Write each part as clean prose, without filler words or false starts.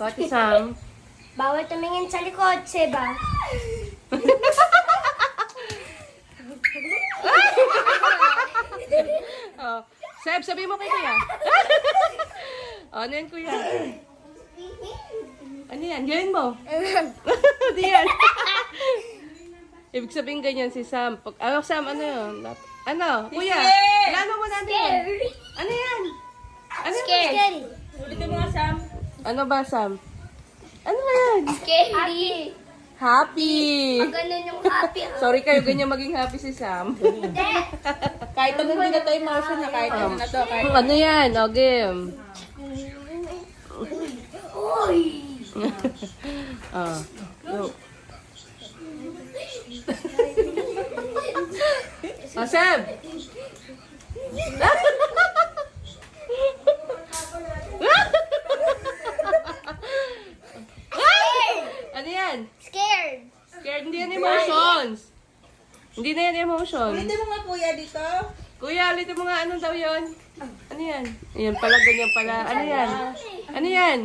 Ate Sam. Bawal tumingin sa likod, Seba. Oh. Seb, sabi mo kay Kuya. Oh, ano yan, Kuya? Ano yan? Gawin mo. Di yan. Ibig sabihin ganyan si Sam. Sam, ano yun? Ano? Kuya? Sige. Plano mo na ano yan? Ano yan? Ano yan? Scary. Ulitin mo nga, Sam. Ano ba, Sam? Ano ba yan? Scary. Happy! Pag ganun yung happy. Sorry kayo, ganyan maging happy si Sam. Kahit pag hindi na to emotion na, kahit ano na to, kahit Ano yan? O, game. Uy! Oh. Go. Oh, Sam! Ano yan? Scared. Scared, hindi yan emotions. Hindi na yan emotions. ulitin mo nga, kuya, dito. Kuya, ulitin mo nga, anong daw yun? Ano yan? Ayan pala, ganyan pala. Ano yan? Ano yan?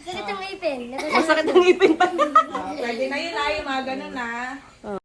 Sakit ang ipin. Masakit ang ipin pa. Pwede na yun, ay, mga ganun na.